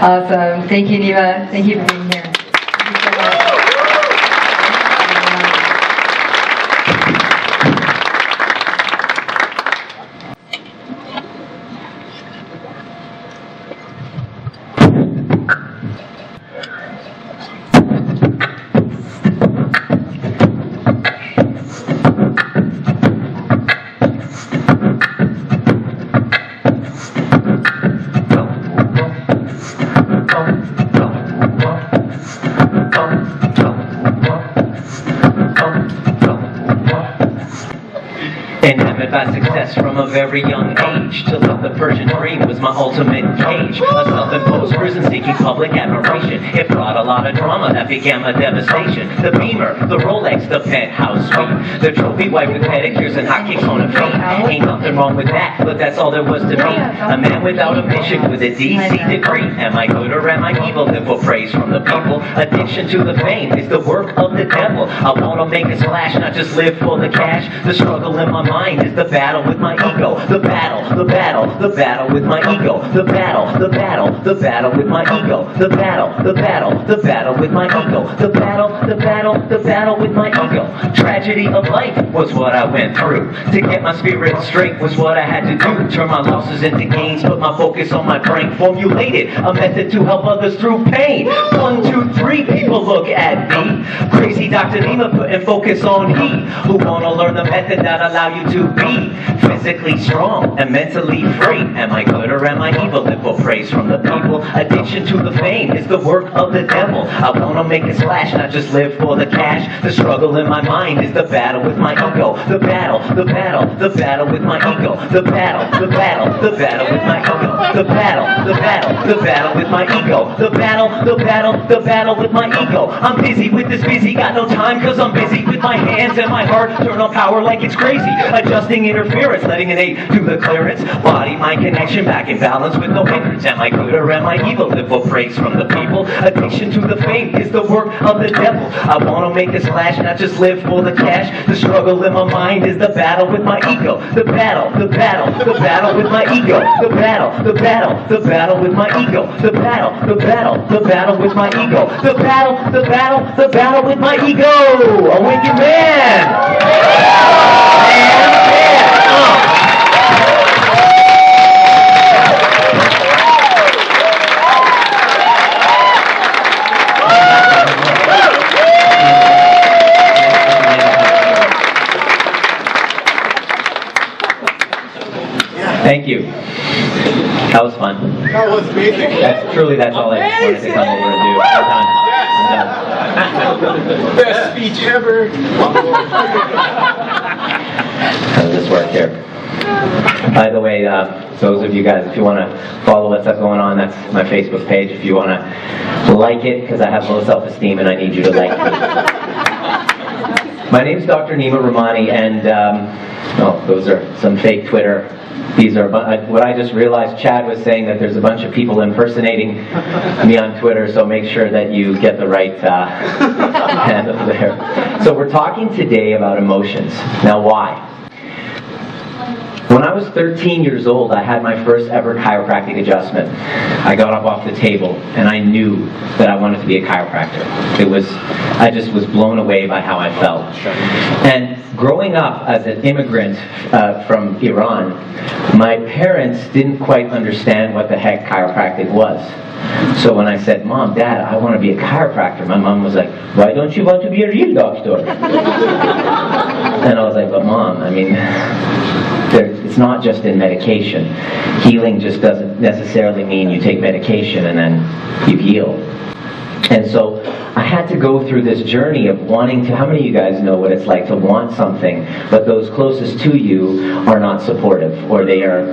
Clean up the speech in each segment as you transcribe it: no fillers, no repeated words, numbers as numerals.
Awesome. Thank you, Nima. Thank you for being here. Thank you so much. Enamored by success from a very young age, till the Persian dream was my ultimate cage. A self-imposed prison seeking public admiration. It brought a lot of drama that began my devastation. The Beamer, the Rolex, the penthouse suite, the trophy wife with pedicures and hot kicks on her feet. Ain't nothing wrong with that, but that's all there was to me. A man without a mission with a DC degree. Am I good or am I evil? Live for praise from the people. Addiction to the fame is the work of the devil. I wanna make a splash, not just live for the cash. The struggle in my mind is the battle with my ego. The battle, the battle, the battle with my ego. The battle, the battle, the battle with my ego. The battle, the battle, the battle with my ego. The battle, the battle, the battle with my ego. Tragedy of life was what I went through. To get my spirit straight was what I had to do. Turn my losses into gains, put my focus on my brain. Formulated a method to help others through pain. 1, 2, 3, people look at me. Crazy Dr. Nima putting focus on he. Who wanna learn the method that allow you to be physically strong and mentally free. Am I good or am I evil? Live for praise from the people. Addiction to the fame is the work of the devil. I wanna make a splash, not just live for the cash. The struggle in my mind is the battle with my ego. The battle, the battle, the battle with my ego. The battle, the battle, the battle with my ego. The battle, the battle, the battle with my ego. The battle, the battle, the battle with my ego. I'm busy with this busy, got no time cause I'm busy with my hands and my heart. Turn on power like it's crazy. Adjusting interference, letting an 8 do the clearance. Body, mind connection, back in balance with no hindrance. Am I good or am I evil? Live for praise from the people. Addiction to the fame is the work of the devil. I wanna make a splash, not just live for the cash. The struggle in my mind is the battle with my ego. The battle, the battle, the battle with my ego. The battle, the battle, the battle with my ego. The battle, the battle, the battle with my ego. The battle, the battle, the battle with my ego. A wicked man. Thank you. That was fun. That was amazing. That's all I wanted to come over and do. I'm done. Best speech ever. How does this work here? By the way, those of you guys, if you want to follow what's up going on, that's my Facebook page. If you want to like it, because I have low self-esteem and I need you to like me. My name's Dr. Nima Rahmany, and those are some fake Twitter. These are what I just realized. Chad was saying that there's a bunch of people impersonating me on Twitter, so make sure that you get the right handle there. So we're talking today about emotions. Now, why? When I was 13 years old, I had my first ever chiropractic adjustment. I got up off the table, and I knew that I wanted to be a chiropractor. I just was blown away by how I felt. And growing up as an immigrant from Iran, my parents didn't quite understand what the heck chiropractic was. So when I said, Mom, Dad, I want to be a chiropractor, my mom was like, why don't you want to be a real doctor? And I was like, but Mom, I mean, it's not just in medication. Healing just doesn't necessarily mean you take medication and then you heal. And so I had to go through this journey of wanting to, how many of you guys know what it's like to want something, but those closest to you are not supportive, or they are,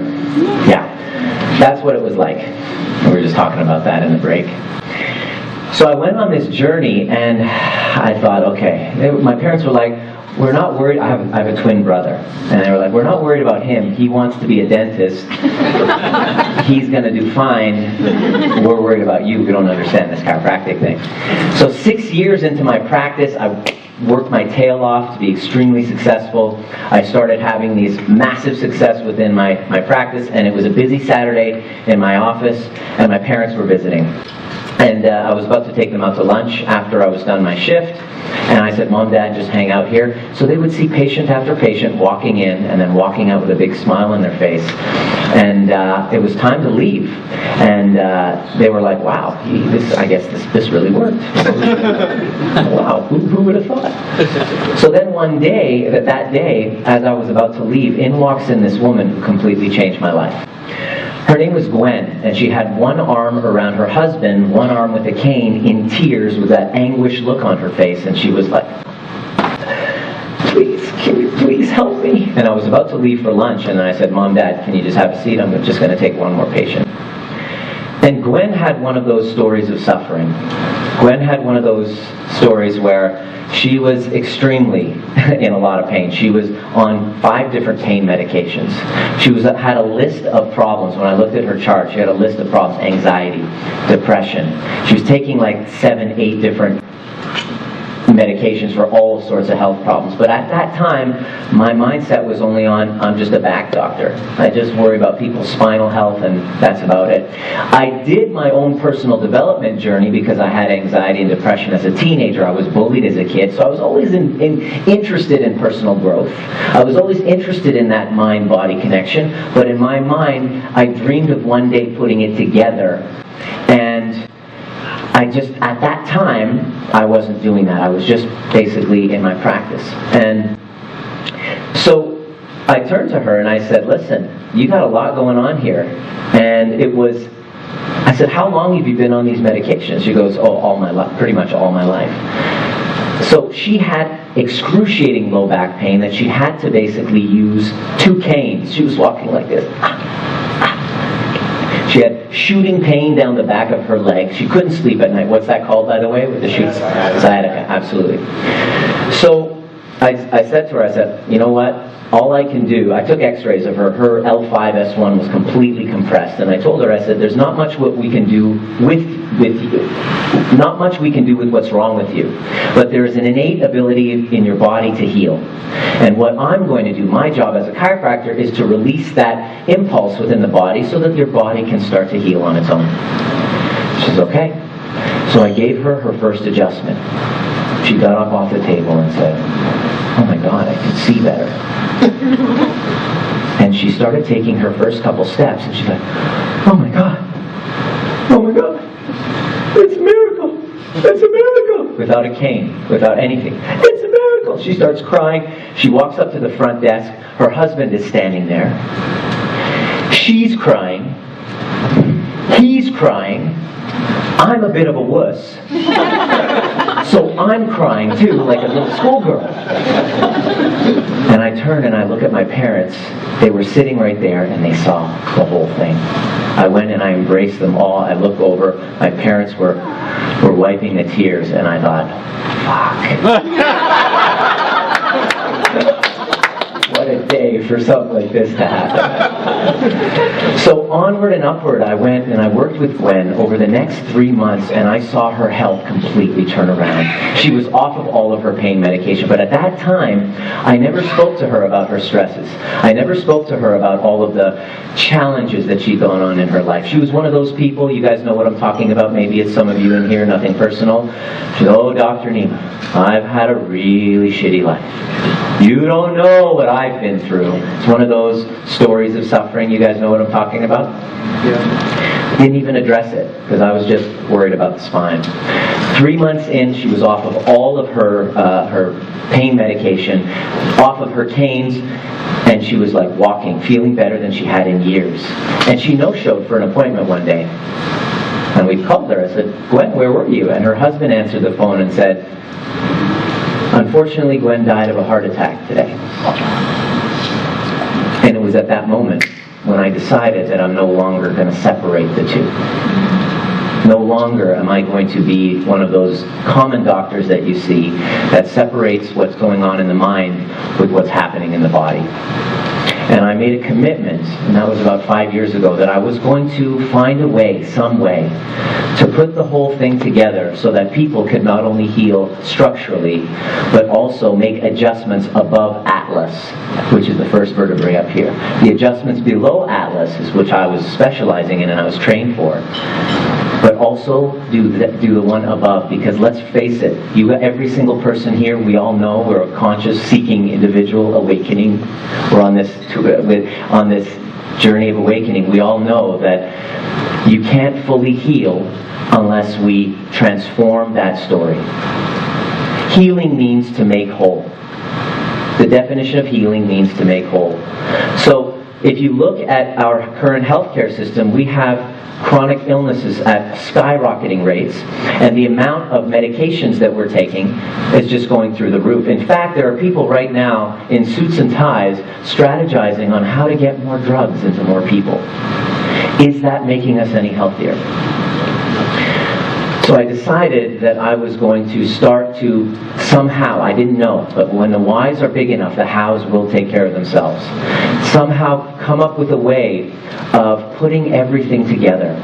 that's what it was like. We were just talking about that in the break. So I went on this journey, and I thought, okay, my parents were like, we're not worried. I have a twin brother, and they were like, we're not worried about him. He wants to be a dentist. He's going to do fine. We're worried about you. We don't understand this chiropractic thing. So 6 years into my practice, I worked my tail off to be extremely successful. I started having these massive success within my practice, and it was a busy Saturday in my office, and my parents were visiting. And I was about to take them out to lunch after I was done my shift, and I said, Mom, Dad, just hang out here. So they would see patient after patient walking in and then walking out with a big smile on their face. And it was time to leave. And they were like, wow, I guess this really worked. Wow, who would have thought? So then one day, that day, as I was about to leave, in walks in this woman who completely changed my life. Her name was Gwen, and she had one arm around her husband, one arm with a cane, in tears with that anguished look on her face, and she was like, please, can you please help me? And I was about to leave for lunch, and I said, Mom, Dad, can you just have a seat? I'm just going to take one more patient. And Gwen had one of those stories of suffering. Gwen had one of those stories where she was extremely in a lot of pain. She was on 5 different pain medications. She had a list of problems. When I looked at her chart, she had a list of problems: anxiety, depression. She was taking like 7, 8 different medications for all sorts of health problems. But at that time, my mindset was only on, I'm just a back doctor. I just worry about people's spinal health, and that's about it. I did my own personal development journey because I had anxiety and depression as a teenager. I was bullied as a kid, so I was always interested in personal growth. I was always interested in that mind-body connection, but in my mind, I dreamed of one day putting it together. And at that time, I wasn't doing that. I was just basically in my practice. And so I turned to her and I said, listen, you got a lot going on here. And I said, how long have you been on these medications? She goes, oh, all my life, pretty much all my life. So she had excruciating low back pain that she had to basically use 2 canes. She was walking like this. She had shooting pain down the back of her leg. She couldn't sleep at night. What's that called, by the way, with the shoots? Sciatica, absolutely. So I said to her, I said, you know what? All I can do, I took x-rays of her. Her L5-S1 was completely compressed. And I told her, I said, there's not much what we can do with you. Not much we can do with what's wrong with you. But there is an innate ability in your body to heal. And what I'm going to do, my job as a chiropractor, is to release that impulse within the body so that your body can start to heal on its own. She says, okay. So I gave her her first adjustment. She got up off the table and said, oh my God, I can see better. And she started taking her first couple steps, and she's like, oh my God, it's a miracle, it's a miracle. Without a cane, without anything. It's a miracle. She starts crying. She walks up to the front desk. Her husband is standing there. She's crying. He's crying. I'm a bit of a wuss. So I'm crying too, like a little schoolgirl. And I turn and I look at my parents. They were sitting right there and they saw the whole thing. I went and I embraced them all. I looked over. My parents were wiping the tears, and I thought, fuck. What a day for something like this to happen. So onward and upward I went, and I worked with Gwen over the next 3 months, and I saw her health completely turn around. She was off of all of her pain medication, but at that time, I never spoke to her about her stresses. I never spoke to her about all of the challenges that she'd gone on in her life. She was one of those people, you guys know what I'm talking about, maybe it's some of you in here, nothing personal. She said, oh, Dr. Nima, I've had a really shitty life. You don't know what I've been through. It's one of those stories of suffering. You guys know what I'm talking about? Yeah. Didn't even address it because I was just worried about the spine. 3 months in, she was off of all of her pain medication, off of her canes, and she was like walking, feeling better than she had in years. And she no-showed for an appointment one day. And we called her. I said, Gwen, where were you? And her husband answered the phone and said, unfortunately, Gwen died of a heart attack today. And it was at that moment when I decided that I'm no longer going to separate the two. No longer am I going to be one of those common doctors that you see that separates what's going on in the mind with what's happening in the body. And I made a commitment, and that was about 5 years ago, that I was going to find a way, some way, to put the whole thing together so that people could not only heal structurally, but also make adjustments above atlas, which is the first vertebrae up here. The adjustments below atlas is which I was specializing in and I was trained for. But also do the one above, because let's face it, every single person here, we all know we're a conscious, seeking individual awakening. We're on this journey of awakening. We all know that you can't fully heal unless we transform that story. Healing means to make whole. The definition of healing means to make whole. So if you look at our current healthcare system, we have chronic illnesses at skyrocketing rates, and the amount of medications that we're taking is just going through the roof. In fact, there are people right now in suits and ties strategizing on how to get more drugs into more people. Is that making us any healthier? So I decided that I was going to start to somehow, I didn't know, but when the whys are big enough, the hows will take care of themselves. Somehow come up with a way of putting everything together.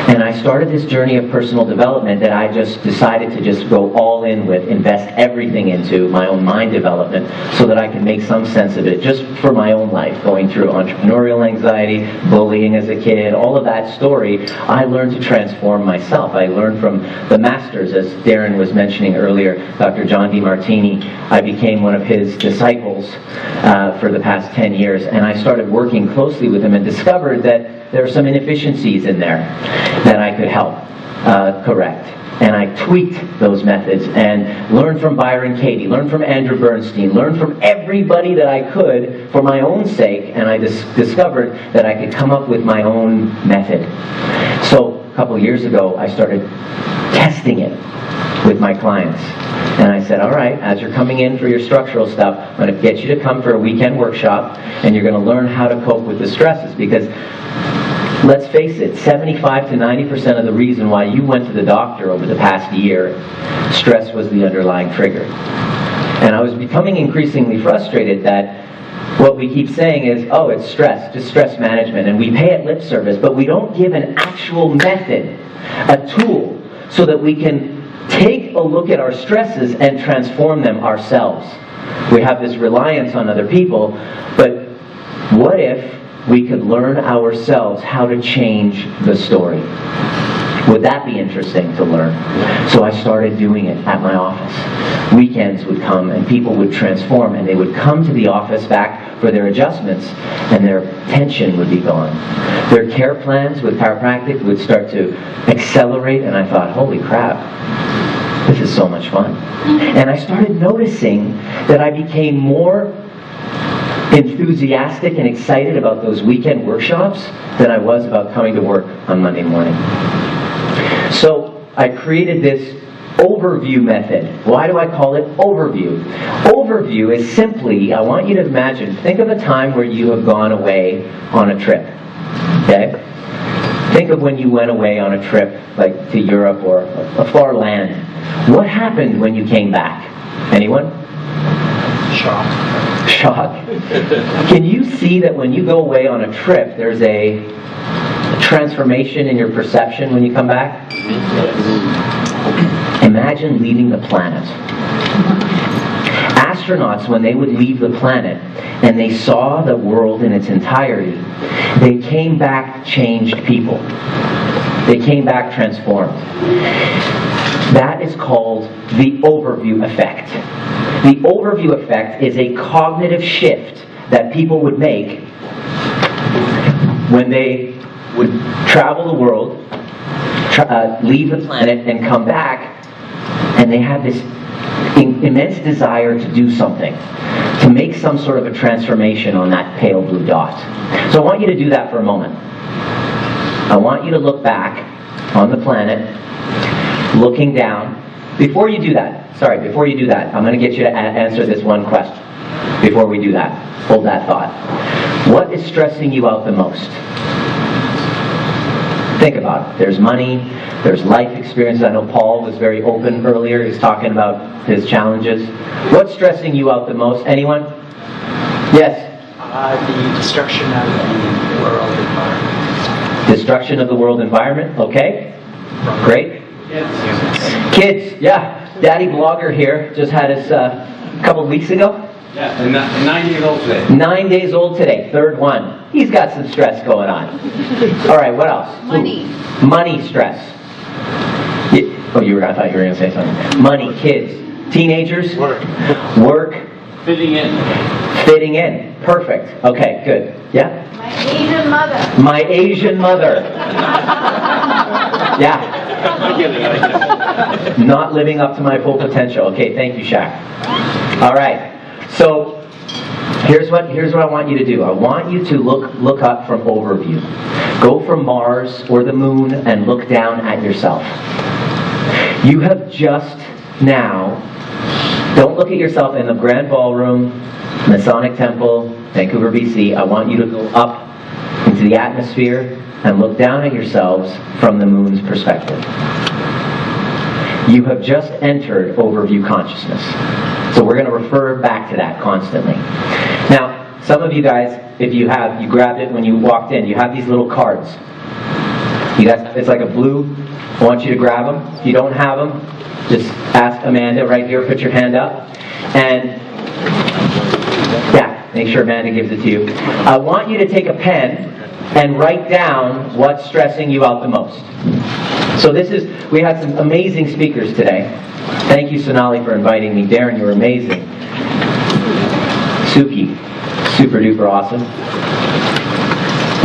And I started this journey of personal development that I just decided to just go all in with, invest everything into my own mind development so that I could make some sense of it just for my own life, going through entrepreneurial anxiety, bullying as a kid, all of that story. I learned to transform myself. I learned from the masters, as Darren was mentioning earlier, Dr. John DeMartini. I became one of his disciples for the past 10 years, and I started working closely with him and discovered that there are some inefficiencies in there that I could help correct. And I tweaked those methods and learned from Byron Katie, learned from Andrew Bernstein, learned from everybody that I could for my own sake, and I discovered that I could come up with my own method. So a couple of years ago, I started testing it with my clients. And I said, all right, as you're coming in for your structural stuff, I'm going to get you to come for a weekend workshop, and you're going to learn how to cope with the stresses, because let's face it, 75 to 90% of the reason why you went to the doctor over the past year, stress was the underlying trigger. And I was becoming increasingly frustrated that what we keep saying is, oh, it's stress, just stress management, and we pay it lip service, but we don't give an actual method, a tool, so that we can take a look at our stresses and transform them ourselves. We have this reliance on other people, but what if we could learn ourselves how to change the story? Would that be interesting to learn? So I started doing it at my office. Weekends would come and people would transform, and they would come to the office back for their adjustments, and their tension would be gone. Their care plans with chiropractic would start to accelerate, and I thought, holy crap, this is so much fun. And I started noticing that I became more enthusiastic and excited about those weekend workshops than I was about coming to work on Monday morning. So I created this overview method. Why do I call it overview? Overview is simply, I want you to imagine, think of a time where you have gone away on a trip. Okay? Think of when you went away on a trip, like to Europe or a far land. What happened when you came back? Anyone? Shock. Can you see that when you go away on a trip, there's a transformation in your perception when you come back? Imagine leaving the planet. Astronauts, when they would leave the planet and they saw the world in its entirety, they came back changed people. They came back transformed. That is called the overview effect. The overview effect is a cognitive shift that people would make when they would travel the world, leave the planet, and come back, and they had this immense desire to do something, to make some sort of a transformation on that pale blue dot. So I want you to do that for a moment. I want you to look back on the planet, looking down. Before you do that, I'm going to get you to answer this one question. Before we do that, hold that thought. What is stressing you out the most? Think about it. There's money, there's life experiences. I know Paul was very open earlier. He was talking about his challenges. What's stressing you out the most? Anyone? Yes? The destruction of the world environment. Destruction of the world environment, okay. Great. Kids, yeah. Daddy Blogger here just had his a couple weeks ago. Yeah, and 9 years old today. 9 days old today, third one. He's got some stress going on. All right, what else? Money. Ooh, money stress. Oh, I thought you were going to say something. Money, kids, teenagers. Work. Fitting in. Fitting in. Perfect. Okay, good. Yeah? My Asian mother. My Asian mother. Yeah. I get it. Not living up to my full potential. Okay, thank you, Shaq. All right. So here's what I want you to do. I want you to look up from overview. Go from Mars or the moon and look down at yourself. You have just now, don't look at yourself in the Grand Ballroom, Masonic Temple, Vancouver, BC. I want you to go up into the atmosphere and look down at yourselves from the moon's perspective. You have just entered overview consciousness. So we're going to refer back to that constantly. Now, some of you guys, if you grabbed it when you walked in, you have these little cards. You guys, it's like a blue. I want you to grab them. If you don't have them, just ask Amanda right here, put your hand up. And yeah, make sure Amanda gives it to you. I want you to take a pen and write down what's stressing you out the most. So we had some amazing speakers today. Thank you, Sonali, for inviting me. Darren, you were amazing. Suki, super duper awesome.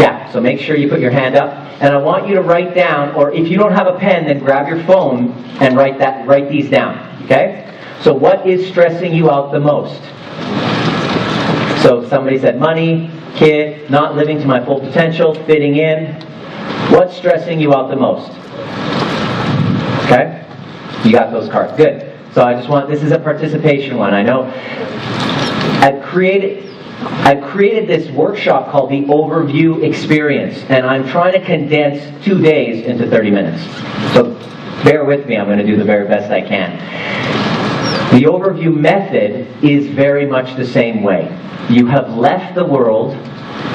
Yeah, so make sure you put your hand up. And I want you to write down, or if you don't have a pen, then grab your phone and write these down. Okay? So what is stressing you out the most? So somebody said money, kid, not living to my full potential, fitting in. What's stressing you out the most? Okay? You got those cards. Good. So this is a participation one. I know I've created this workshop called the Overview Experience, and I'm trying to condense 2 days into 30 minutes. So bear with me, I'm going to do the very best I can. The overview method is very much the same way. You have left the world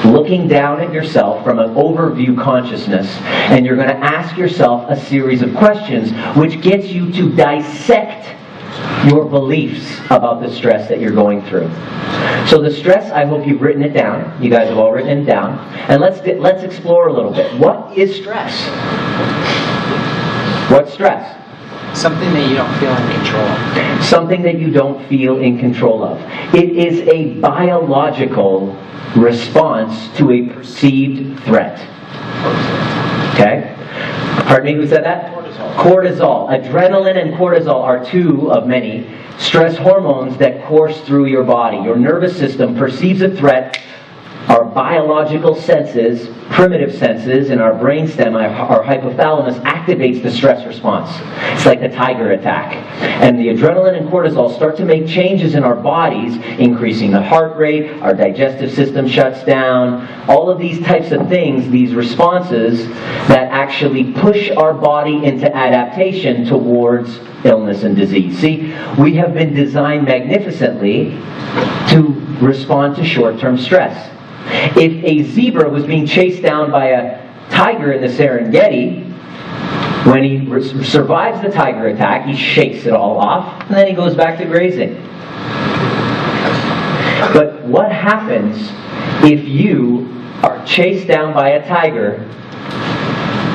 looking down at yourself from an overview consciousness, and you're going to ask yourself a series of questions which gets you to dissect your beliefs about the stress that you're going through. So the stress, I hope you've written it down. You guys have all written it down. And let's explore a little bit. What is stress? What's stress? Something that you don't feel in control of. Something that you don't feel in control of. It is a biological response to a perceived threat. Okay? Pardon me, who said that? Cortisol. Adrenaline and cortisol are two of many stress hormones that course through your body. Your nervous system perceives a threat. Our biological senses, primitive senses in our brainstem, our hypothalamus, activates the stress response. It's like the tiger attack. And the adrenaline and cortisol start to make changes in our bodies, increasing the heart rate, our digestive system shuts down, all of these types of things, these responses that actually push our body into adaptation towards illness and disease. See, we have been designed magnificently to respond to short-term stress. If a zebra was being chased down by a tiger in the Serengeti, when he survives the tiger attack, he shakes it all off, and then he goes back to grazing. But what happens if you are chased down by a tiger?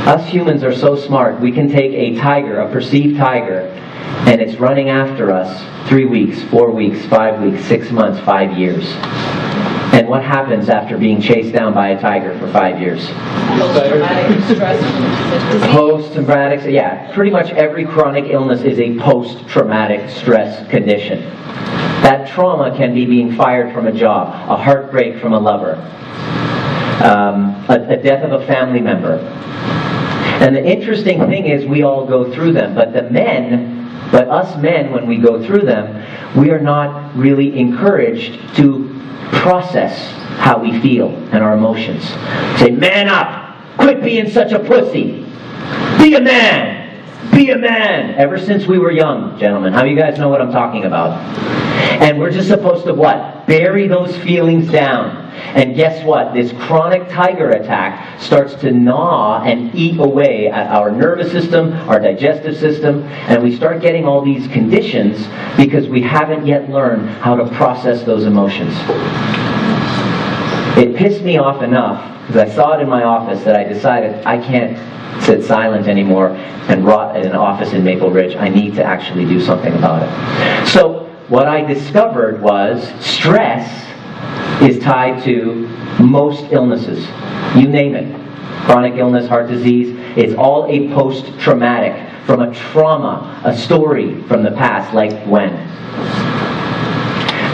Us humans are so smart, we can take a tiger, a perceived tiger, and it's running after us 3 weeks, 4 weeks, 5 weeks, 6 months, 5 years. And what happens after being chased down by a tiger for 5 years? Post-traumatic stress. Post-traumatic, yeah. Pretty much every chronic illness is a post-traumatic stress condition. That trauma can be being fired from a job, a heartbreak from a lover, a death of a family member. And the interesting thing is we all go through them, but us men, when we go through them, we are not really encouraged to process how we feel and our emotions. Say, man up! Quit being such a pussy! Be a man! Be a man! Ever since we were young, gentlemen. How you guys know what I'm talking about? And we're just supposed to what? Bury those feelings down. And guess what? This chronic tiger attack starts to gnaw and eat away at our nervous system, our digestive system, and we start getting all these conditions because we haven't yet learned how to process those emotions. It pissed me off enough, because I saw it in my office, that I decided I can't sit silent anymore and rot in an office in Maple Ridge. I need to actually do something about it. So what I discovered was stress is tied to most illnesses. You name it. Chronic illness, heart disease, it's all a post-traumatic, from a trauma, a story from the past, like when.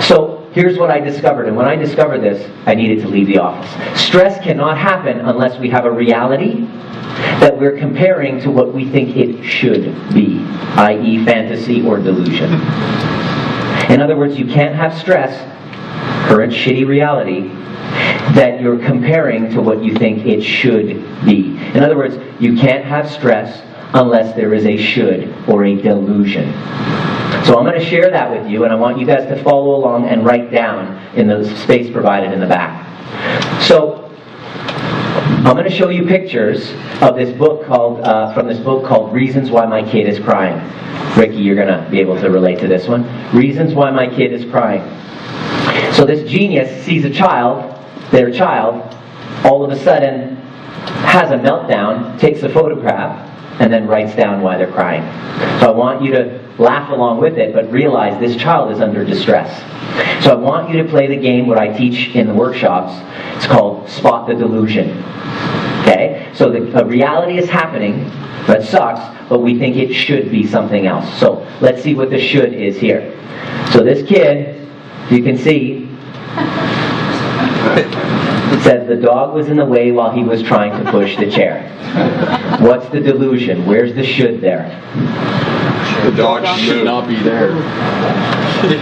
So here's what I discovered, and when I discovered this, I needed to leave the office. Stress cannot happen unless we have a reality that we're comparing to what we think it should be, i.e. fantasy or delusion. In other words, you can't have stress, current shitty reality, that you're comparing to what you think it should be. In other words, you can't have stress unless there is a should or a delusion. So I'm going to share that with you, and I want you guys to follow along and write down in the space provided in the back. So I'm going to show you pictures of this book called, from this book called Reasons Why My Kid is Crying. Ricky, you're going to be able to relate to this one. Reasons Why My Kid is Crying. So this genius sees a child, their child, all of a sudden has a meltdown, takes a photograph, and then writes down why they're crying. So I want you to laugh along with it, but realize this child is under distress. So I want you to play the game what I teach in the workshops. It's called Spot the Delusion. Okay? So the reality is happening, that sucks, but we think it should be something else. So let's see what the should is here. So this kid, you can see, it says the dog was in the way while he was trying to push the chair. What's the delusion? Where's the should there? The dog should not be there.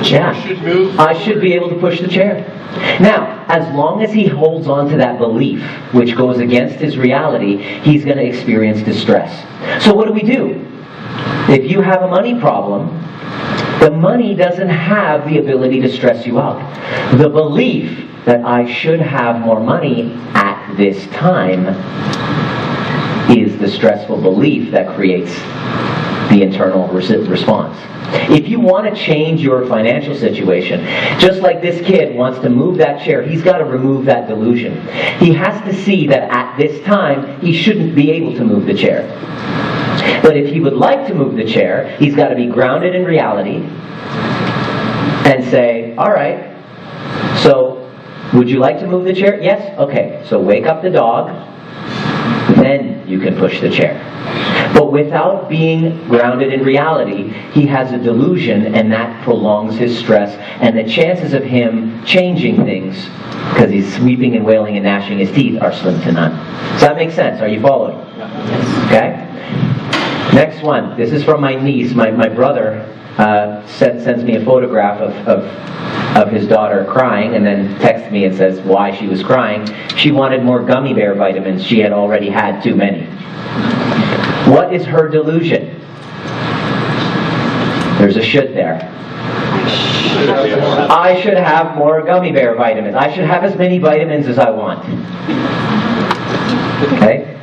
Yeah. Should move. I should be able to push the chair. Now, as long as he holds on to that belief, which goes against his reality, he's going to experience distress. So what do? If you have a money problem, the money doesn't have the ability to stress you out. The belief that I should have more money at this time is the stressful belief that creates the internal response. If you want to change your financial situation, just like this kid wants to move that chair, he's got to remove that delusion. He has to see that at this time, he shouldn't be able to move the chair. But if he would like to move the chair, he's got to be grounded in reality and say, all right, so would you like to move the chair? Yes? Okay, so wake up the dog, then you can push the chair. But without being grounded in reality, he has a delusion, and that prolongs his stress, and the chances of him changing things, because he's sweeping and wailing and gnashing his teeth, are slim to none. Does that make sense? Are you following? Okay? Next one. This is from my niece. My brother sends me a photograph of his daughter crying, and then texts me and says why she was crying. She wanted more gummy bear vitamins. She had already had too many. What is her delusion? There's a should there. I should have more gummy bear vitamins. I should have as many vitamins as I want. Okay?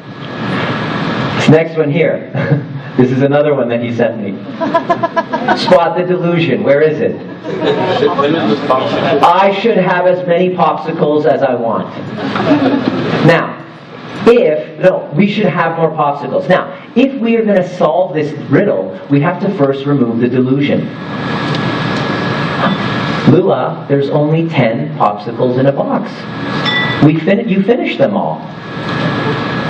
This next one here. This is another one that he sent me. Spot the delusion. Where is it? I should have as many popsicles as I want. Now, we should have more popsicles. Now, if we are going to solve this riddle, we have to first remove the delusion. Lula, there's only 10 popsicles in a box. You finished them all.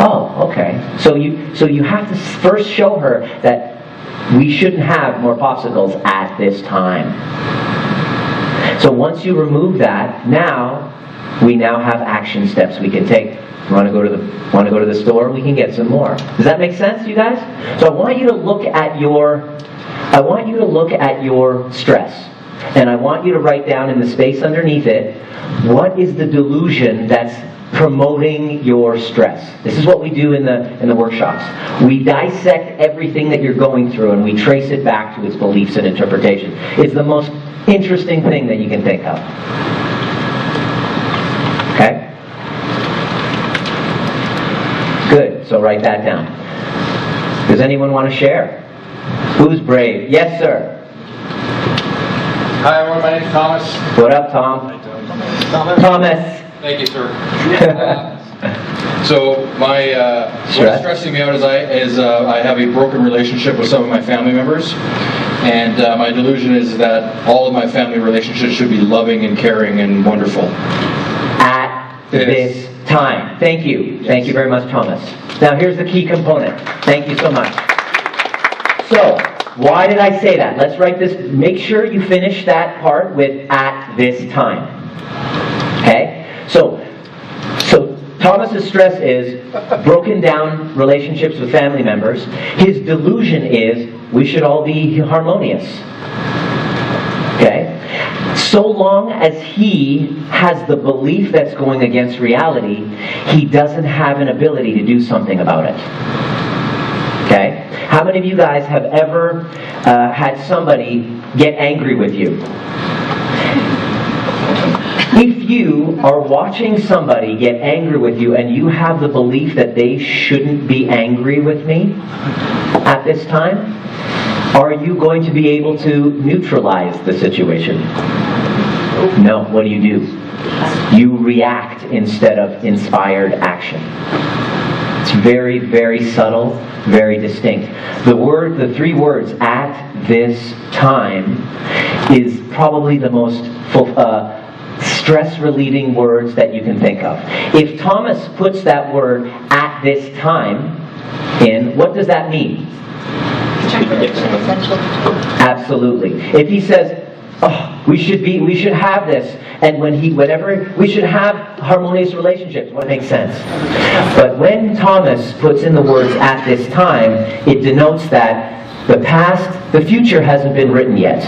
Oh, okay. So you have to first show her that we shouldn't have more popsicles at this time. So once you remove that, we now have action steps we can take. Want to go to the store? We can get some more. Does that make sense, you guys? So I want you to look at your stress, and I want you to write down in the space underneath it, what is the delusion that's promoting your stress? This is what we do in the workshops. We dissect everything that you're going through, and we trace it back to its beliefs and interpretations. It's the most interesting thing that you can think of. Okay? Good, so write that down. Does anyone want to share? Who's brave? Yes, sir. Hi, everyone. My name's Thomas. What up, Tom? Thomas. Thank you, sir. So what's stressing me out is I have a broken relationship with some of my family members, and my delusion is that all of my family relationships should be loving and caring and wonderful. At this time. Thank you. Thank you very much, Thomas. Now here's the key component. Thank you so much. So, why did I say that? Let's write this. Make sure you finish that part with "at this time." Okay? So Thomas's stress is broken down relationships with family members. His delusion is we should all be harmonious. Okay? So long as he has the belief that's going against reality, he doesn't have an ability to do something about it. Okay? How many of you guys have ever had somebody get angry with you? If you are watching somebody get angry with you and you have the belief that they shouldn't be angry with me at this time, are you going to be able to neutralize the situation? No. What do? You react instead of inspired action. It's very, very subtle, very distinct. The three words, "at this time," is probably the most stress-relieving words that you can think of. If Thomas puts that word "at this time" in, what does that mean? Absolutely. If he says, "Oh, we should have this," and we should have harmonious relationships, what makes sense? But when Thomas puts in the words "at this time," it denotes that the future hasn't been written yet.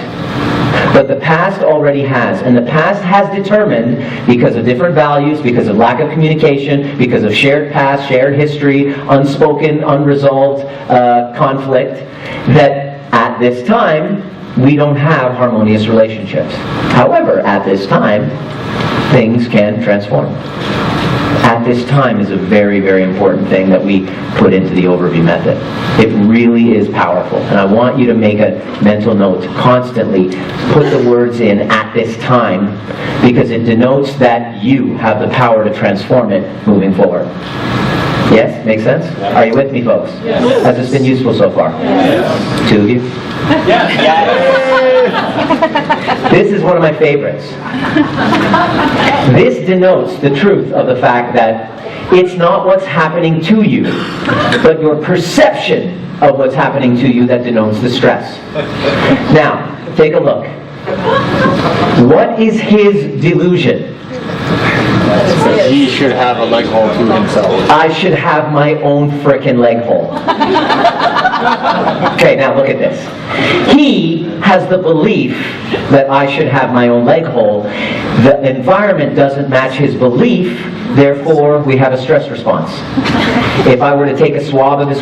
But the past already has. And the past has determined, because of different values, because of lack of communication, because of shared past, shared history, unspoken, unresolved conflict, that at this time, we don't have harmonious relationships. However, at this time, things can transform. At this time is a very, very important thing that we put into the overview method. It really is powerful. And I want you to make a mental note to constantly put the words in "at this time," because it denotes that you have the power to transform it moving forward. Yes? Makes sense? Are you with me, folks? Yes. Has this been useful so far? Yes. Two of you? Yes. This is one of my favorites. This denotes the truth of the fact that it's not what's happening to you, but your perception of what's happening to you that denotes the stress. Now, take a look. What is his delusion? He should have a leg hole to himself. I should have my own frickin' leg hole. Okay, now look at this. He has the belief that I should have my own leg hole. The environment doesn't match his belief, therefore we have a stress response. If I were to take a swab of his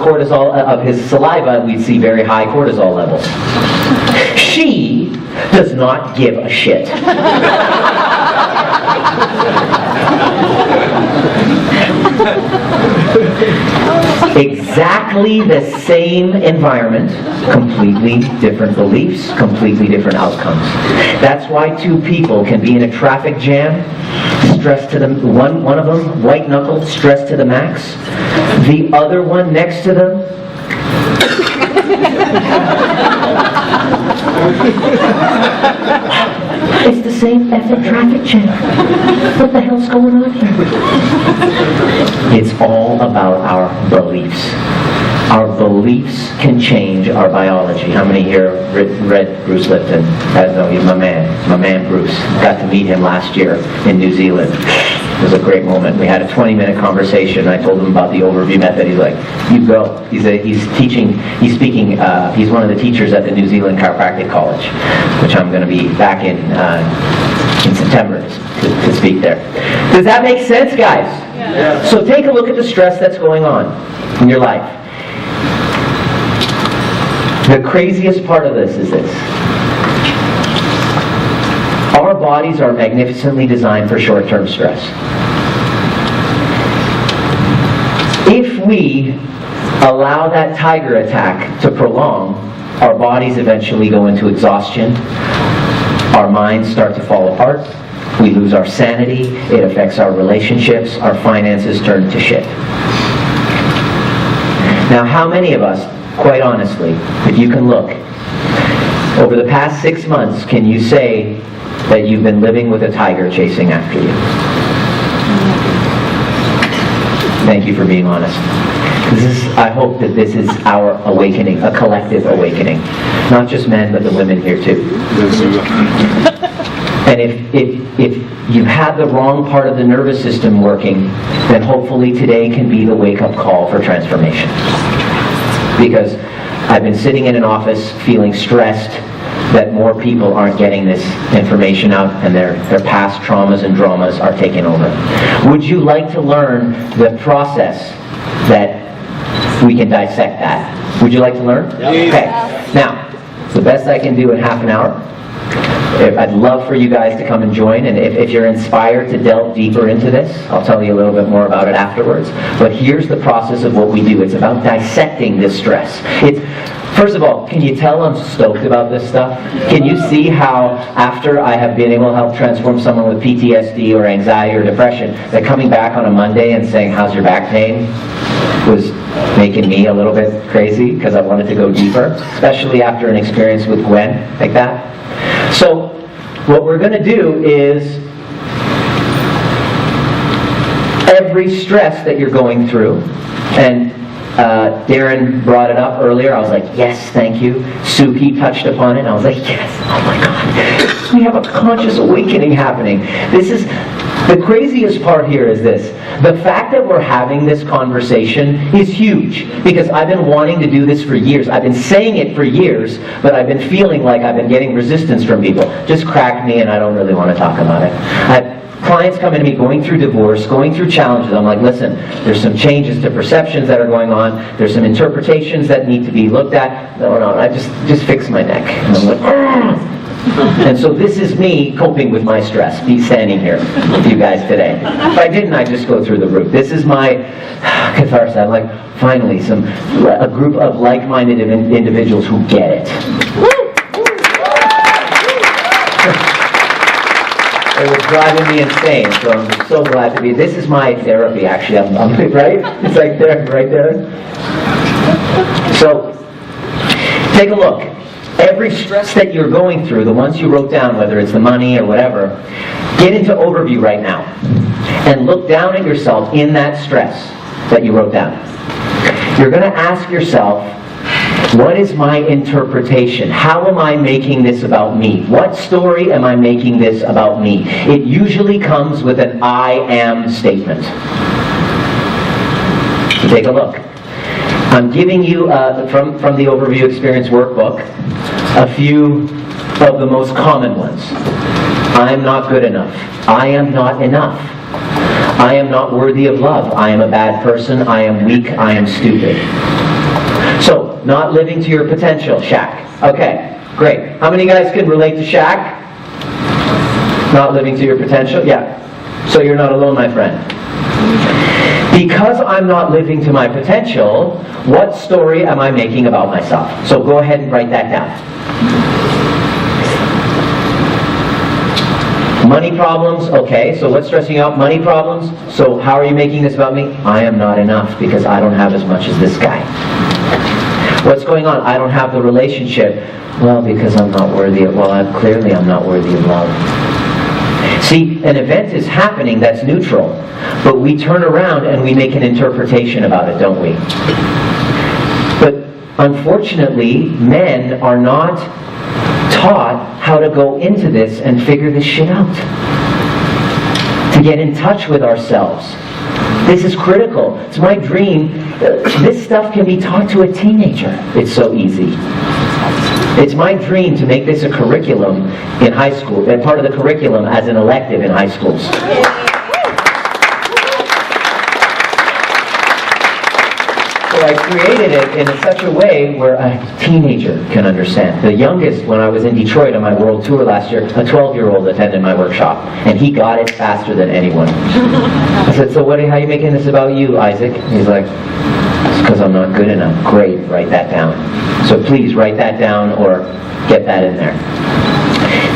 saliva, we'd see very high cortisol levels. She does not give a shit. Exactly the same environment, completely different beliefs, completely different outcomes. That's why two people can be in a traffic jam, stressed to the one of them, white knuckled, stressed to the max. The other one next to them, it's the same effing traffic jam. What the hell's going on here? It's all about our beliefs. Our beliefs can change our biology. How many here read Bruce Lipton? He's my man Bruce. Got to meet him last year in New Zealand. It was a great moment. We had a 20-minute conversation. I told him about the overview method. He's like, "You go." He's speaking. He's one of the teachers at the New Zealand Chiropractic College, which I'm going to be back in September to speak there. Does that make sense, guys? Yeah. So take a look at the stress that's going on in your life. The craziest part of this is this. Our bodies are magnificently designed for short-term stress. If we allow that tiger attack to prolong, our bodies eventually go into exhaustion, our minds start to fall apart, we lose our sanity, it affects our relationships, our finances turn to shit. Now, how many of us, quite honestly, if you can look, over the past 6 months, can you say that you've been living with a tiger chasing after you? Thank you for being honest. I hope that this is our awakening, a collective awakening. Not just men, but the women here too. And if you had the wrong part of the nervous system working, then hopefully today can be the wake-up call for transformation. Because I've been sitting in an office feeling stressed that more people aren't getting this information out and their past traumas and dramas are taking over. Would you like to learn the process that we can dissect that? Would you like to learn? Yeah. Okay. Now, the best I can do in half an hour. I'd love for you guys to come and join, and if you're inspired to delve deeper into this, I'll tell you a little bit more about it afterwards. But here's the process of what we do. It's about dissecting this stress. First of all, can you tell I'm stoked about this stuff? Can you see how after I have been able to help transform someone with PTSD or anxiety or depression, that coming back on a Monday and saying, how's your back pain, was making me a little bit crazy because I wanted to go deeper, especially after an experience with Gwen like that. So what we're going to do is every stress that you're going through, and Darren brought it up earlier. I was like, yes, thank you. Suki touched upon it. I was like, yes, oh my God. We have a conscious awakening happening. This is, the craziest part here is this. The fact that we're having this conversation is huge. Because I've been wanting to do this for years. I've been saying it for years, but I've been feeling like I've been getting resistance from people. Just crack me and I don't really want to talk about it. Clients come into me going through divorce, going through challenges. I'm like, listen, there's some changes to perceptions that are going on. There's some interpretations that need to be looked at. No, I just fix my neck. And I'm like, argh! And so this is me coping with my stress, me standing here with you guys today. If I didn't, I'd just go through the roof. This is my catharsis. I'm like, finally, a group of like-minded individuals who get it. It was driving me insane, so I'm so glad to be. This is my therapy, actually. I'm right? It's like there, right there. So, take a look. Every stress that you're going through, the ones you wrote down, whether it's the money or whatever, get into overview right now. And look down at yourself in that stress that you wrote down. You're going to ask yourself, what is my interpretation? How am I making this about me? What story am I making this about me? It usually comes with an I am statement. So take a look. I'm giving you, from the Overview Experience Workbook, a few of the most common ones. I am not good enough. I am not enough. I am not worthy of love. I am a bad person. I am weak. I am stupid. So, not living to your potential, Shaq. Okay, great. How many guys can relate to Shaq? Not living to your potential? Yeah. So you're not alone, my friend. Because I'm not living to my potential, what story am I making about myself? So go ahead and write that down. Money problems, okay, so what's stressing you out? Money problems. So how are you making this about me? I am not enough because I don't have as much as this guy. What's going on? I don't have the relationship. Well, because I'm not worthy of, clearly I'm not worthy of love. See, an event is happening that's neutral, but we turn around and we make an interpretation about it, don't we? But unfortunately, men are not taught how to go into this and figure this shit out. To get in touch with ourselves. This is critical. It's my dream. This stuff can be taught to a teenager. It's so easy. It's my dream to make this a curriculum in high school, and part of the curriculum as an elective in high schools. So I created it in such a way where a teenager can understand. The youngest, when I was in Detroit on my world tour last year, a 12-year-old attended my workshop, and he got it faster than anyone. I said, so how are you making this about you, Isaac? He's like, it's because I'm not good enough. Great, write that down. So please write that down or get that in there.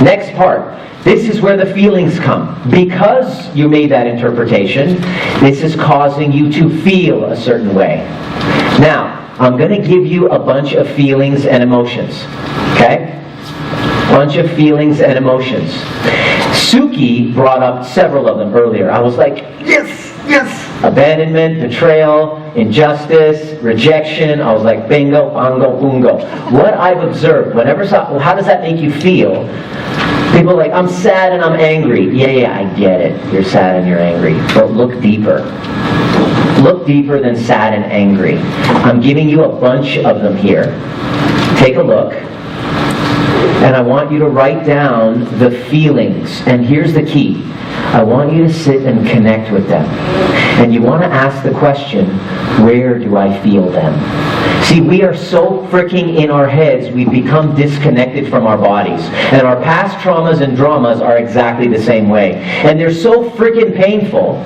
Next part. This is where the feelings come. Because you made that interpretation, this is causing you to feel a certain way. Now, I'm going to give you a bunch of feelings and emotions. Okay? Bunch of feelings and emotions. Suki brought up several of them earlier. I was like, yes, yes. Abandonment, betrayal, injustice, rejection. I was like, bingo, bongo, boongo. What I've observed, how does that make you feel? People are like, I'm sad and I'm angry. Yeah, I get it. You're sad and you're angry. But look deeper. Look deeper than sad and angry. I'm giving you a bunch of them here. Take a look. And I want you to write down the feelings. And here's the key. I want you to sit and connect with them. And you want to ask the question, where do I feel them? See, we are so freaking in our heads, we've become disconnected from our bodies. And our past traumas and dramas are exactly the same way. And they're so freaking painful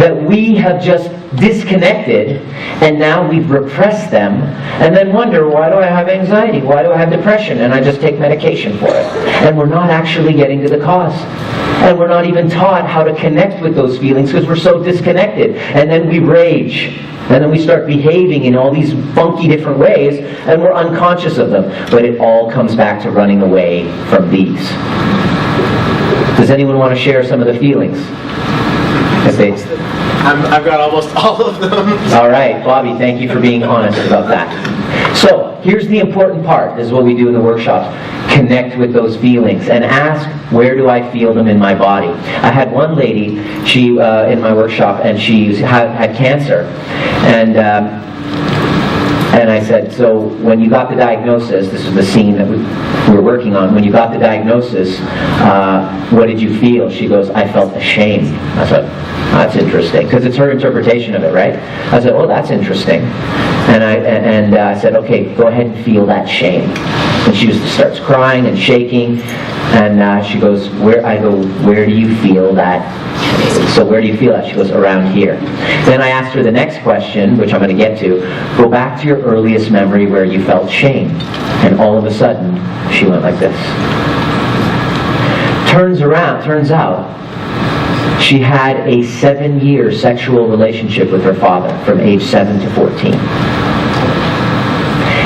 that we have just disconnected, and now we've repressed them, and then wonder, why do I have anxiety? Why do I have depression? And I just take medication for it. And we're not actually getting to the cause. And we're not even taught how to connect with those feelings because we're so disconnected. And then we rage. And then we start behaving in all these funky different ways, and we're unconscious of them. But it all comes back to running away from these. Does anyone want to share some of the feelings? I've got almost all of them. All right, Bobby, thank you for being honest about that. So, here's the important part. This is what we do in the workshops. Connect with those feelings and ask, where do I feel them in my body? I had one lady, she in my workshop, and she had cancer. And I said, so when you got the diagnosis, this is the scene that we were working on, when you got the diagnosis, what did you feel? She goes, I felt ashamed. I said, that's interesting, because it's her interpretation of it, right? I said, oh, that's interesting. And I said, okay, go ahead and feel that shame. And she just starts crying and shaking, and she goes, I go, where do you feel that? So where do you feel that? She goes, around here. Then I asked her the next question, which I'm going to get to. Go back to your earliest memory where you felt shame. And all of a sudden, she went like this. Turns out, she had a 7-year sexual relationship with her father from age 7 to 14.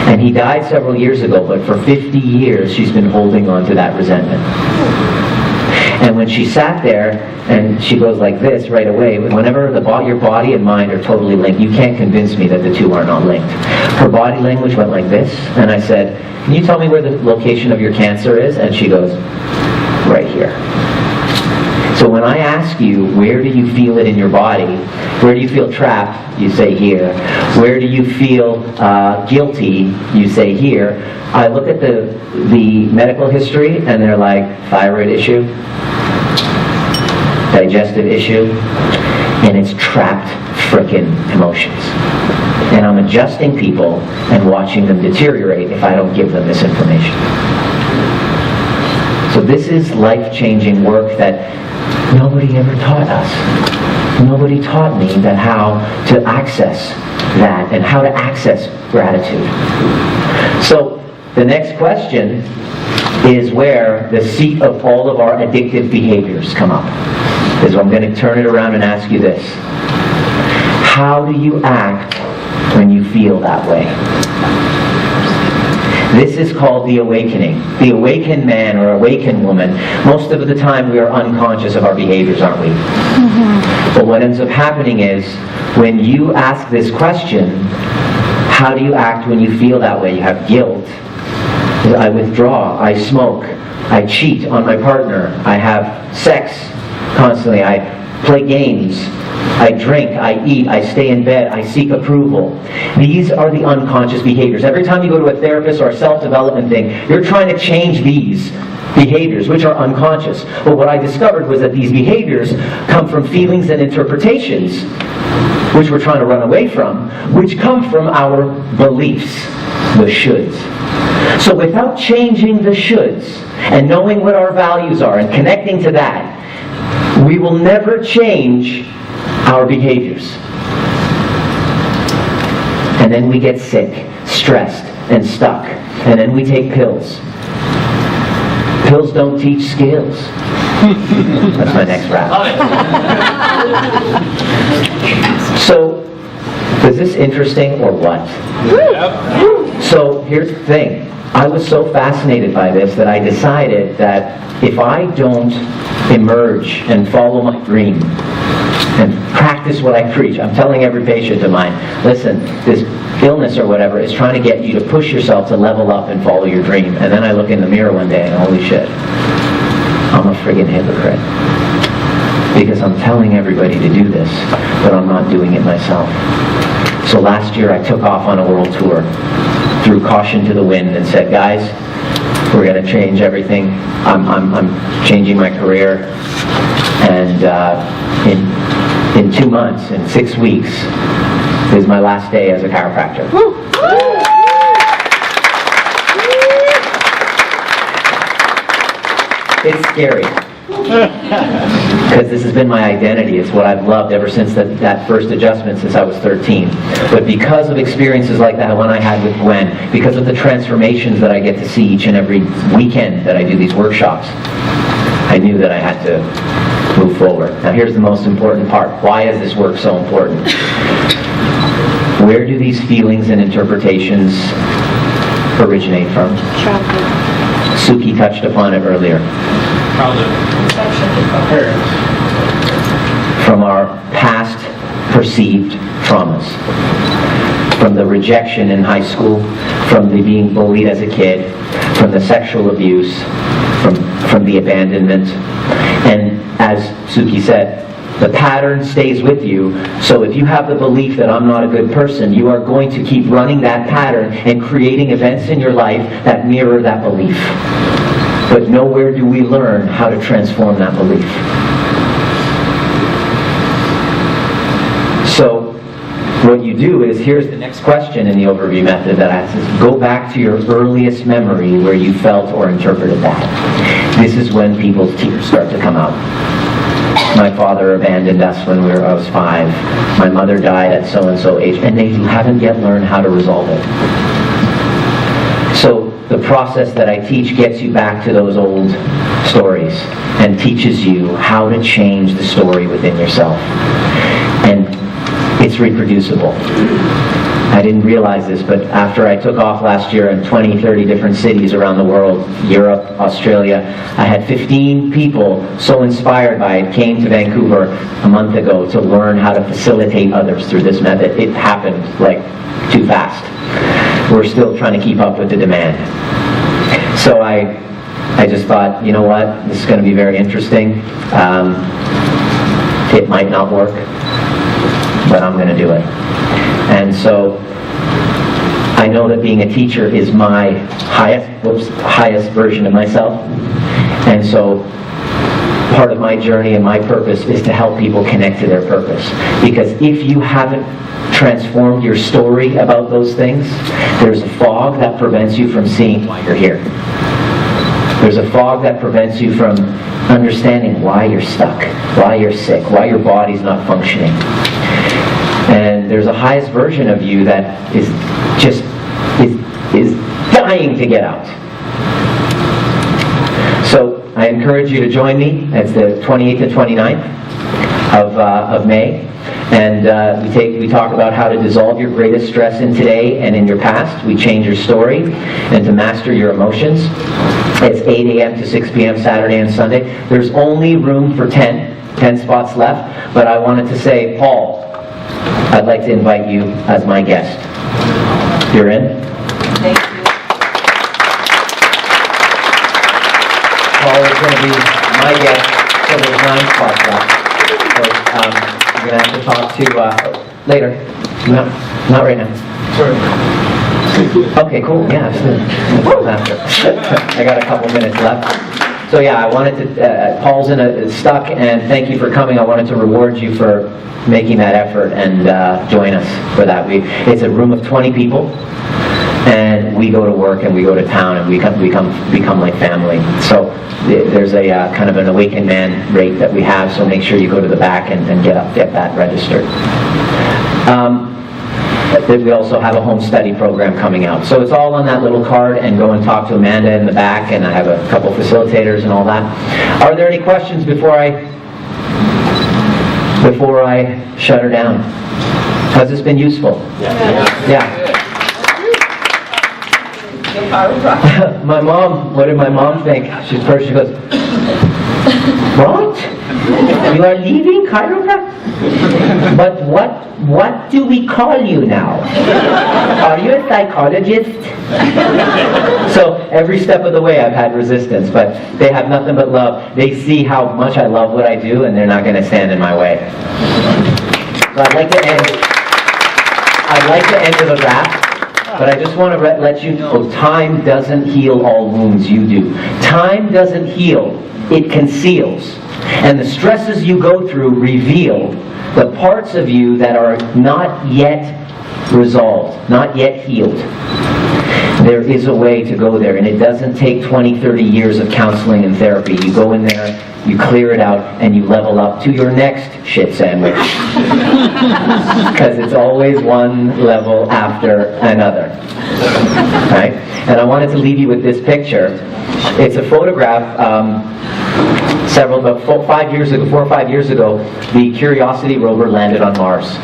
And he died several years ago, but for 50 years she's been holding on to that resentment. And when she sat there, and she goes like this right away, whenever your body and mind are totally linked, you can't convince me that the two are not linked. Her body language went like this, and I said, can you tell me where the location of your cancer is? And she goes, right here. So when I ask you, where do you feel it in your body? Where do you feel trapped? You say here. Where do you feel guilty? You say here. I look at the medical history, and they're like, thyroid issue, digestive issue, and it's trapped frickin' emotions. And I'm adjusting people and watching them deteriorate if I don't give them this information. So this is life-changing work that nobody ever taught us. Nobody taught me that how to access that and how to access gratitude. So the next question is where the seat of all of our addictive behaviors come up. So I'm going to turn it around and ask you this. How do you act when you feel that way? This is called the awakening. The awakened man or awakened woman, most of the time we are unconscious of our behaviors, aren't we? Mm-hmm. But what ends up happening is, when you ask this question, how do you act when you feel that way? You have guilt. I withdraw. I smoke. I cheat on my partner. I have sex constantly. I play games. I drink, I eat, I stay in bed, I seek approval. These are the unconscious behaviors. Every time you go to a therapist or a self-development thing, you're trying to change these behaviors, which are unconscious. But what I discovered was that these behaviors come from feelings and interpretations, which we're trying to run away from, which come from our beliefs, the shoulds. So without changing the shoulds and knowing what our values are and connecting to that, we will never change our behaviors. And then we get sick, stressed, and stuck. And then we take pills. Pills don't teach skills. That's my next rap. So, is this interesting or what? So, here's the thing. I was so fascinated by this that I decided that if I don't emerge and follow my dream and practice what I preach, I'm telling every patient of mine, listen, this illness or whatever is trying to get you to push yourself to level up and follow your dream. And then I look in the mirror one day and holy shit, I'm a friggin' hypocrite. Because I'm telling everybody to do this, but I'm not doing it myself. So last year I took off on a world tour, threw caution to the wind and said, guys, we're going to change everything. I'm changing my career. And in 2 months, in 6 weeks, is my last day as a chiropractor. It's scary. Because this has been my identity. It's what I've loved ever since that first adjustment since I was 13. But because of experiences like that one I had with Gwen, because of the transformations that I get to see each and every weekend that I do these workshops, I knew that I had to move forward. Now here's the most important part. Why is this work so important? Where do these feelings and interpretations originate from? Suki touched upon it earlier. From our past perceived traumas. From the rejection in high school, from the being bullied as a kid, from the sexual abuse, from the abandonment. And as Suki said, the pattern stays with you. So if you have the belief that I'm not a good person, you are going to keep running that pattern and creating events in your life that mirror that belief. But nowhere do we learn how to transform that belief. So what you do is, here's the next question in the overview method that asks, go back to your earliest memory where you felt or interpreted that. This is when people's tears start to come out. My father abandoned us when I was 5. My mother died at so-and-so age, and they haven't yet learned how to resolve it. So the process that I teach gets you back to those old stories and teaches you how to change the story within yourself. And it's reproducible. I didn't realize this, but after I took off last year in 20, 30 different cities around the world, Europe, Australia, I had 15 people so inspired by it came to Vancouver a month ago to learn how to facilitate others through this method. It happened like too fast. We're still trying to keep up with the demand. So I just thought, you know what, this is going to be very interesting. It might not work, but I'm going to do it. And so I know that being a teacher is my highest version of myself. And so part of my journey and my purpose is to help people connect to their purpose. Because if you haven't transformed your story about those things, there's a fog that prevents you from seeing why you're here. There's a fog that prevents you from understanding why you're stuck, why you're sick, why your body's not functioning. And there's a highest version of you that is dying to get out. So I encourage you to join me. It's the 28th and 29th of May. And we talk about how to dissolve your greatest stress in today and in your past. We change your story and to master your emotions. It's 8 a.m. to 6 p.m. Saturday and Sunday. There's only room for 10 spots left. But I wanted to say, Paul, I'd like to invite you as my guest. You're in? Thank you. Paul is going to be my guest, so there's 9 spots left. So you're going to have to talk to later. No, not right now. Okay, cool. Yeah, absolutely. After. I got a couple minutes left. So yeah, I wanted to, Paul's stuck, and thank you for coming. I wanted to reward you for making that effort and join us for that. It's a room of 20 people, and we go to work and we go to town and we become like family. So there's a kind of an awakened man rate that we have, so make sure you go to the back and get that registered. We also have a home study program coming out. So it's all on that little card, and go and talk to Amanda in the back, and I have a couple facilitators and all that. Are there any questions before I shut her down? Has this been useful? Yeah. My mom, what did my mom think? She goes, what? You are leaving chiropractic? But what do we call you now? Are you a psychologist? So every step of the way I've had resistance, but they have nothing but love. They see how much I love what I do, and they're not going to stand in my way. So I'd like to end with a rap. But I just want to let you know, time doesn't heal all wounds, you do. Time doesn't heal, it conceals. And the stresses you go through reveal the parts of you that are not yet resolved, not yet healed. There is a way to go there, and it doesn't take 20, 30 years of counseling and therapy. You go in there, you clear it out, and you level up to your next shit sandwich. Because it's always one level after another. Right? And I wanted to leave you with this picture. It's a photograph, 4 or 5 years ago, the Curiosity rover landed on Mars.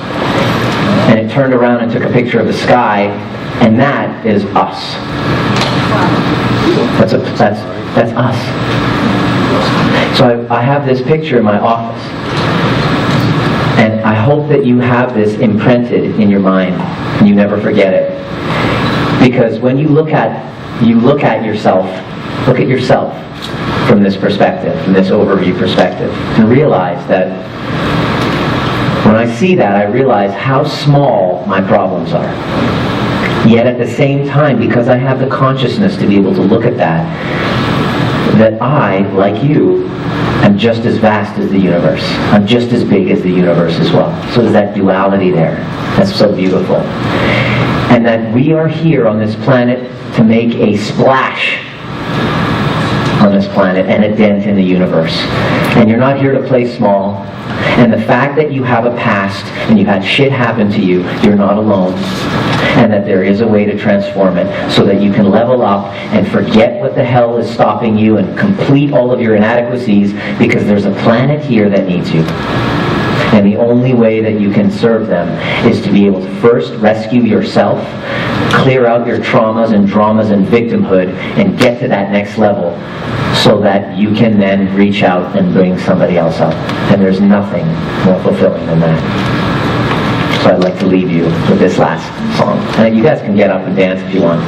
And it turned around and took a picture of the sky, and that is us. That's us. So I have this picture in my office, and I hope that you have this imprinted in your mind and you never forget it. Because when you look at yourself from this perspective, from this overview perspective, and realize that when I see that, I realize how small my problems are. Yet at the same time, because I have the consciousness to be able to look at that I, like you, am just as vast as the universe. I'm just as big as the universe as well. So there's that duality there. That's so beautiful. And that we are here on this planet to make a splash on this planet and a dent in the universe. And you're not here to play small. And the fact that you have a past and you've had shit happen to you, you're not alone. And that there is a way to transform it so that you can level up and forget what the hell is stopping you and complete all of your inadequacies, because there's a planet here that needs you. And the only way that you can serve them is to be able to first rescue yourself, clear out your traumas and dramas and victimhood, and get to that next level so that you can then reach out and bring somebody else up. And there's nothing more fulfilling than that. So I'd like to leave you with this last song. And you guys can get up and dance if you want.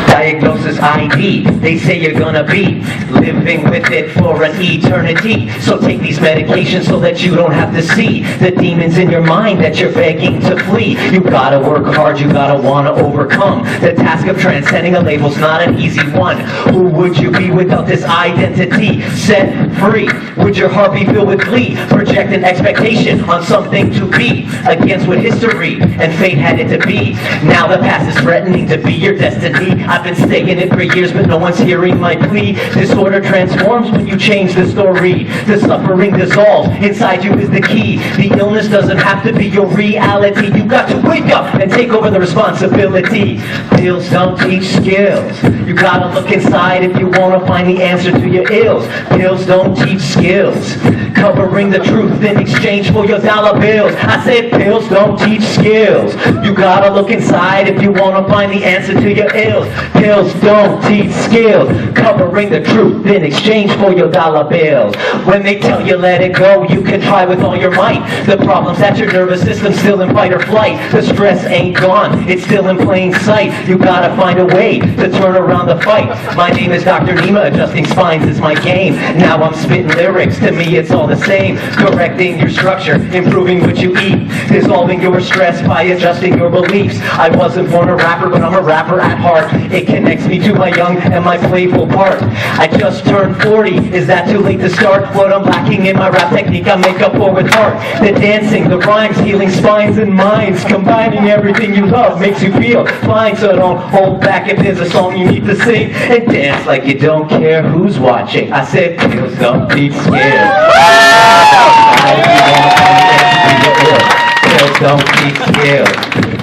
Diagnosis ID, they say you're gonna be living with it for an eternity. So take these medications so that you don't have to see the demons in your mind that you're begging to flee. You gotta work hard, you gotta wanna overcome. The task of transcending a label's not an easy one. Who would you be without this identity? Set free, would your heart be filled with glee? Project an expectation on something to be, against what history and fate had it to be. Now the past is threatening to be your destiny. I've been staying it for years, but no one's hearing my plea. Disorder transforms when you change the story. The suffering dissolves, inside you is the key. The illness doesn't have to be your reality. You got to wake up and take over the responsibility. Pills don't teach skills. You gotta look inside if you wanna find the answer to your ills. Pills don't teach skills. Covering the truth in exchange for your dollar bills. I said pills don't teach skills. You gotta look inside if you wanna find the answer to your ills. Pills don't teach skills. Covering the truth in exchange for your dollar bills. When they tell you let it go, you can try with all your might. The problem's that your nervous system's still in fight or flight. The stress ain't gone, it's still in plain sight. You gotta find a way to turn around the fight. My name is Dr. Nima, adjusting spines is my game. Now I'm spitting lyrics, to me it's all the same. Correcting your structure, improving what you eat. Dissolving your stress by adjusting your beliefs. I wasn't born a rapper, but I'm a rapper at heart. It connects me to my young and my playful part. I just turned 40, is that too late to start? What I'm lacking in my rap technique, I make up for with heart. The dancing, the rhymes, healing spines and minds. Combining everything you love makes you feel fine. So don't hold back if there's a song you need to sing. And dance like you don't care who's watching. I said pills don't teach skills. Pills don't teach skills.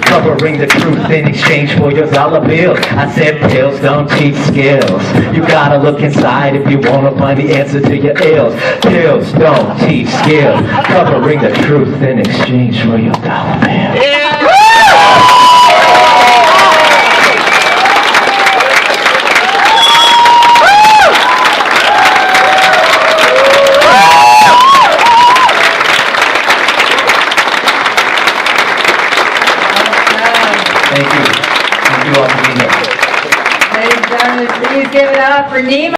Covering the truth in exchange for your dollar bill. I said pills don't teach skills. You gotta look inside if you wanna find the answer to your ills. Pills don't teach skills. Covering the truth in exchange for your dollar bill. Thank you. Thank you all for being here. Ladies and gentlemen, please give it up for Nima.